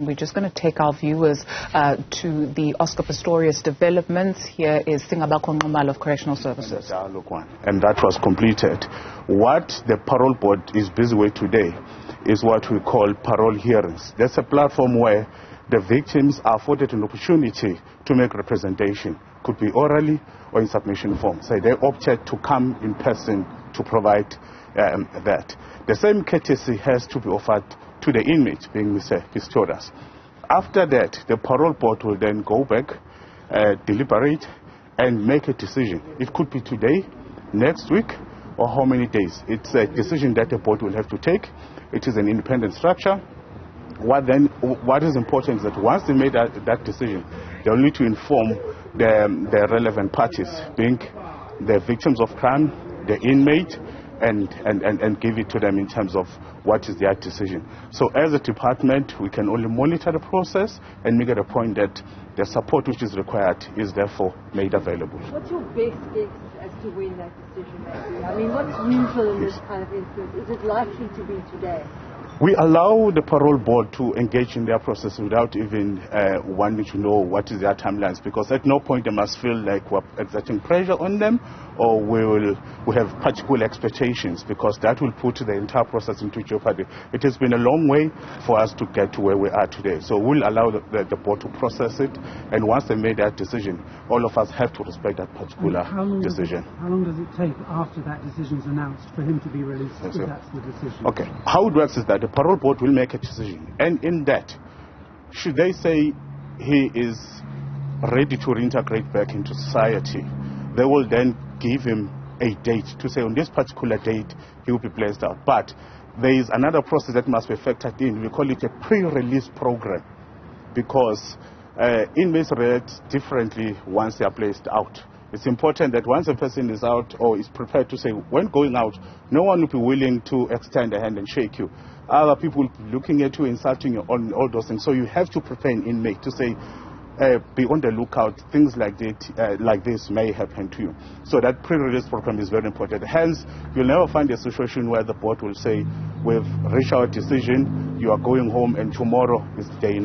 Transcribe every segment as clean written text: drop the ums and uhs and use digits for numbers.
We're just going to take our viewers to the Oscar Pistorius developments. Here is Singabakho Nxumalo of Correctional Services. And that was completed. What the parole board is busy with today is what we call parole hearings. That's a platform where the victims are afforded an opportunity to make representation. Could be orally or in submission form. So they opted to come in person to provide that. The same courtesy has to be offered to the inmate, being Mr. Pistorius. After that, the parole board will then go back, deliberate, and make a decision. It could be today, next week, or how many days. It's a decision that the board will have to take. It is an independent structure. What is important is that once they made that decision, they will need to inform the relevant parties, being the victims of crime, the inmate, and give it to them in terms of what is their decision. So as a department, we can only monitor the process and make it a point that the support which is required is therefore made available. What's your best guess as to when that decision may be? I mean, what's usual in this kind of instance? Is it likely to be today? We allow the parole board to engage in their process without even wanting to know what is their timelines, because at no point they must feel like we're exerting pressure on them or we have particular expectations, because that will put the entire process into jeopardy. It has been a long way for us to get to where we are today. So we'll allow the board to process it, and once they made that decision, all of us have to respect that particular decision. How long does it take after that decision is announced for him to be released, if that's the decision? Okay. How it works is that the parole board will make a decision, and in that, should they say he is ready to reintegrate back into society, they will then give him a date to say on this particular date he will be placed out. But there is another process that must be factored in. We call it a pre-release program, because inmates react differently once they are placed out. It's important that once a person is out or is prepared to say, when going out, no one will be willing to extend a hand and shake you. Other people will be looking at you, insulting you, all those things. So you have to prepare an inmate to say, be on the lookout, things like this may happen to you. So that pre-release program is very important. Hence, you'll never find a situation where the board will say, we've reached our decision, you are going home, and tomorrow is the day.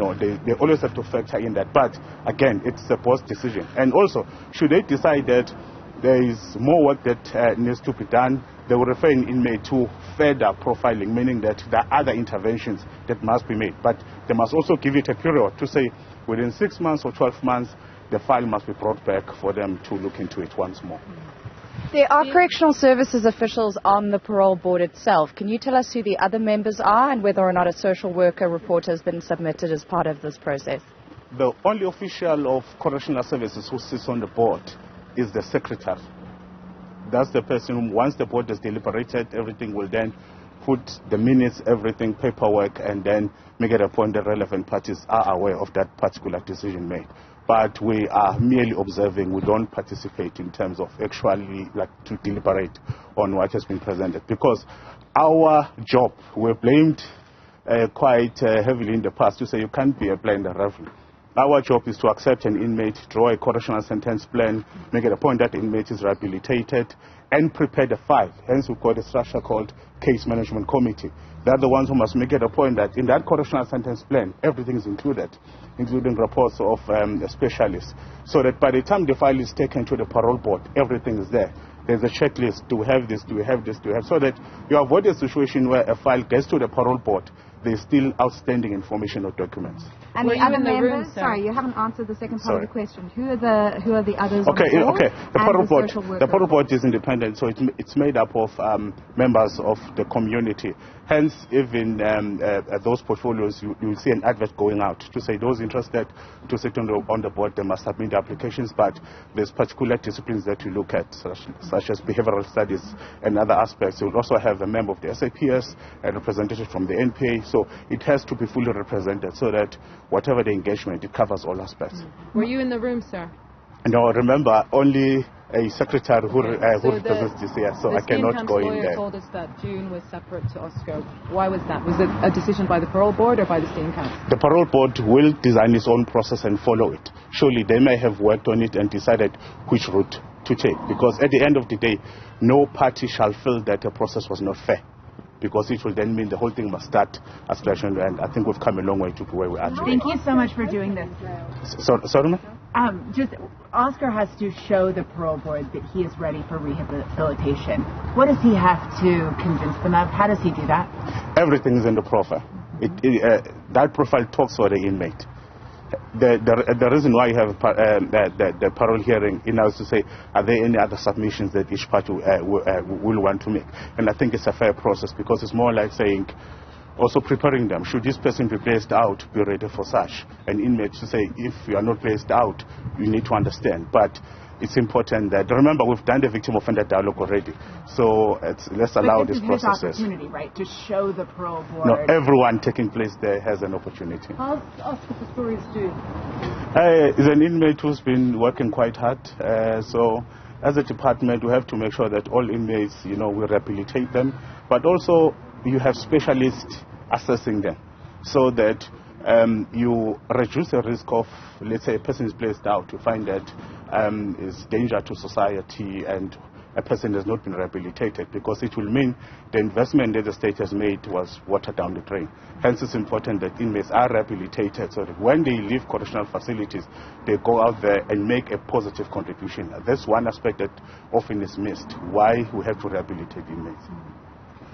They always have to factor in that. But again, it's the board's decision. And also, should they decide that there is more work that needs to be done, they will refer an inmate to further profiling, meaning that there are other interventions that must be made. But they must also give it a period to say within 6 months or 12 months, the file must be brought back for them to look into it once more. There are correctional services officials on the parole board itself. Can you tell us who the other members are and whether or not a social worker report has been submitted as part of this process? The only official of correctional services who sits on the board is the secretary. That's the person who, once the board has deliberated, everything will then put the minutes, everything, paperwork, and then make it a point the relevant parties are aware of that particular decision made. But we are merely observing. We don't participate in terms of actually to deliberate on what has been presented. Because our job, we're blamed quite heavily in the past to say you can't be a blind referee. Our job is to accept an inmate, draw a correctional sentence plan, make it a point that the inmate is rehabilitated, and prepare the file. Hence, we've got a structure called Case Management Committee. They're the ones who must make it a point that in that correctional sentence plan, everything is included, including reports of specialists, so that by the time the file is taken to the parole board, everything is there. There's a checklist. Do we have this? Do we have this? Do we have? So that you avoid a situation where a file gets to the parole board, there's still outstanding information or documents. And the other members, sorry, you haven't answered the second part of the question. Who are the others? Okay, on the board? okay. The parole board is independent, so it's made up of members of the community. Hence, even those portfolios, you will see an advert going out to say those interested to sit on the board, they must submit the applications. But there's particular disciplines that you look at, such as behavioral studies and other aspects. You will also have a member of the SAPS, a representative from the NPA. So it has to be fully represented so that whatever the engagement, it covers all aspects. Were you in the room, sir? No, remember, only a secretary who represents this year, so I cannot go in there. The told us that June was separate to Oscar. Why was that? Was it a decision by the parole board or by the Steenkamp? The parole board will design its own process and follow it. Surely they may have worked on it and decided which route to take, because at the end of the day, no party shall feel that the process was not fair, because it will then mean the whole thing must start as fresh, and I think we've come a long way to where we are today. Thank you so much for doing this. Sorry, ma'am? Just Oscar has to show the parole board that he is ready for rehabilitation. What does he have to convince them of? How does he do that? Everything is in the profile. That profile talks for the inmate. The reason why you have the parole hearing is to say, are there any other submissions that each party will want to make? And I think it's a fair process, because it's more like saying, also preparing them. Should this person be placed out, be ready for such. An inmate to say, if you are not placed out, you need to understand. But it's important that, remember, we've done the victim offender dialogue already. So let's allow this process. This is his opportunity, right, to show the parole board. No, everyone taking place there has an opportunity. How's Oscar Pistorius doing? He's an inmate who's been working quite hard. So as a department, we have to make sure that all inmates, we rehabilitate them. But also, you have specialists assessing them, so that you reduce the risk of, let's say, a person is placed out. You find that is danger to society, and a person has not been rehabilitated, because it will mean the investment that the state has made was watered down the drain. Hence, it's important that inmates are rehabilitated, so that when they leave correctional facilities, they go out there and make a positive contribution. That's one aspect that often is missed, why we have to rehabilitate inmates.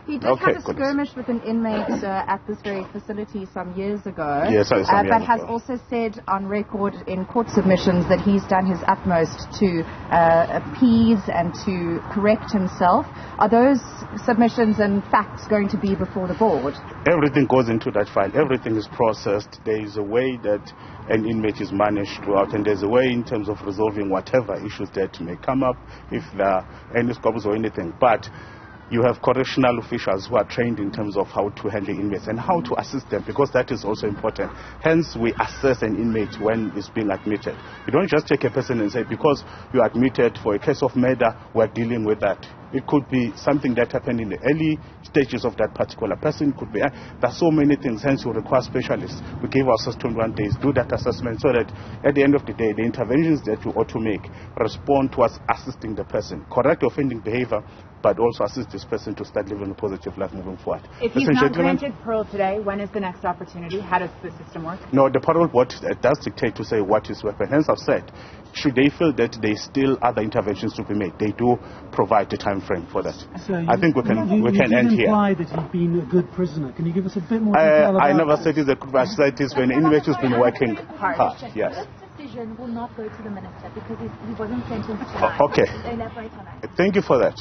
He did have a skirmish with an inmate at this very facility some years ago, but has also said on record in court submissions that he's done his utmost to appease and to correct himself. Are those submissions and facts going to be before the board? Everything goes into that file. Everything is processed. There is a way that an inmate is managed throughout, and there's a way in terms of resolving whatever issues that may come up, if there are any squabbles or anything. But you have correctional officials who are trained in terms of how to handle inmates and how to assist them, because that is also important. Hence, we assess an inmate when it's being admitted. You don't just take a person and say, because you are admitted for a case of murder, we're dealing with that. It could be something that happened in the early stages of that particular person. Could be there's so many things. Hence, we require specialists. We give ourselves 21 days, do that assessment, so that at the end of the day, the interventions that we ought to make respond to us assisting the person, correct offending behavior, but also assist this person to start living a positive life moving forward. If he's not granted parole today, when is the next opportunity? How does the system work? No, the parole board does dictate to say what is weapon. Hence, I've said, should they feel that there is still other interventions to be made, they do provide a time frame for that. So I think we can end here. You imply that he'd been a good prisoner. Can you give us a bit more detail about I never said he's a good prisoner. I said it's when an inmate has been working hard. Yes. This decision will not go to the minister because he wasn't sentenced tonight. Okay. Elaborate on that. Thank you for that.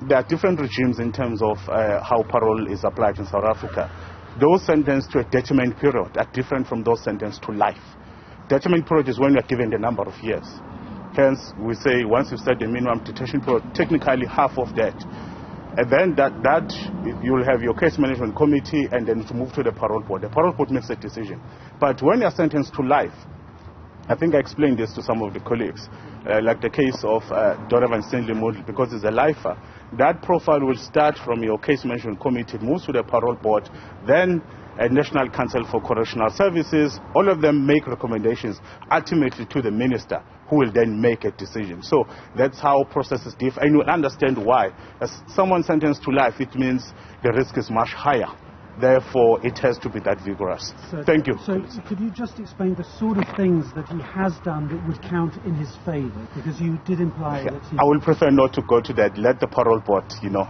There are different regimes in terms of how parole is applied in South Africa. Those sentenced to a determined period are different from those sentenced to life. Determined period is when you are given the number of years. Hence, we say once you start the minimum detention period, technically half of that. And then that you will have your case management committee, and then to move to the parole board. The parole board makes a decision. But when you are sentenced to life, I think I explained this to some of the colleagues, like the case of Donovan Stanley Model, because it's a lifer. That profile will start from your case management committee, moves to the parole board, then a National Council for Correctional Services. All of them make recommendations ultimately to the minister, who will then make a decision. So that's how processes differ, and you'll understand why. As someone sentenced to life, it means the risk is much higher. Therefore, it has to be that vigorous. Thank you. So could you just explain the sort of things that he has done that would count in his favour? Because you did imply that he... I will prefer not to go to that. Let the parole board,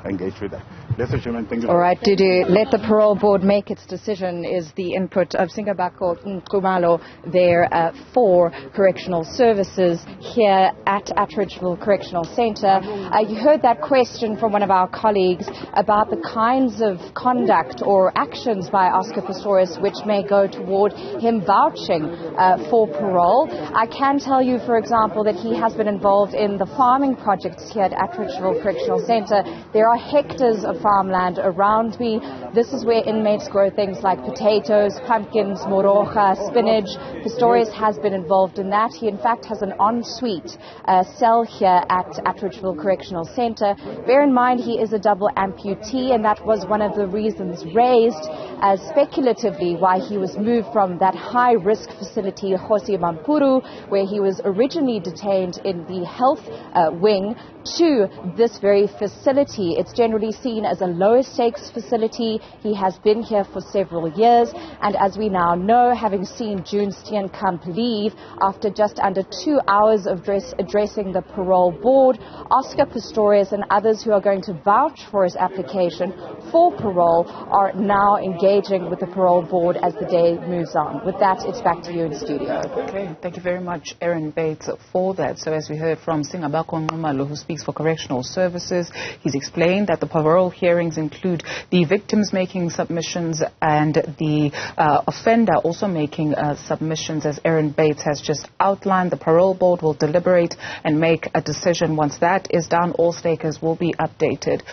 engage with that. Ladies and gentlemen, thank you. All right, Dudu, let the parole board make its decision is the input of Singabakho Nxumalo there for correctional services here at Atteridgeville Correctional Centre. You heard that question from one of our colleagues about the kinds of conduct or actions by Oscar Pistorius which may go toward him vouching for parole. I can tell you, for example, that he has been involved in the farming projects here at Atteridgeville Correctional Centre. There are hectares of farmland around me. This is where inmates grow things like potatoes, pumpkins, moroga, spinach. Pistorius has been involved in that. He, in fact, has an ensuite cell here at Atteridgeville Correctional Centre. Bear in mind, he is a double amputee, and that was one of the reasons raised raised speculatively why he was moved from that high-risk facility, Kgosi Mampuru, where he was originally detained in the health wing, to this very facility. It's generally seen as a lower-stakes facility. He has been here for several years, and as we now know, having seen Reeva Steenkamp leave after just under 2 hours of addressing the parole board, Oscar Pistorius and others who are going to vouch for his application for parole are now engaging with the parole board as the day moves on. With that, it's back to you in studio. Okay, thank you very much, Erin Bates, for that. So as we heard from Singabakho Nxumalo, who speaks for Correctional Services, he's explained that the parole hearings include the victims making submissions and the offender also making submissions. As Erin Bates has just outlined, the parole board will deliberate and make a decision. Once that is done, all stakers will be updated.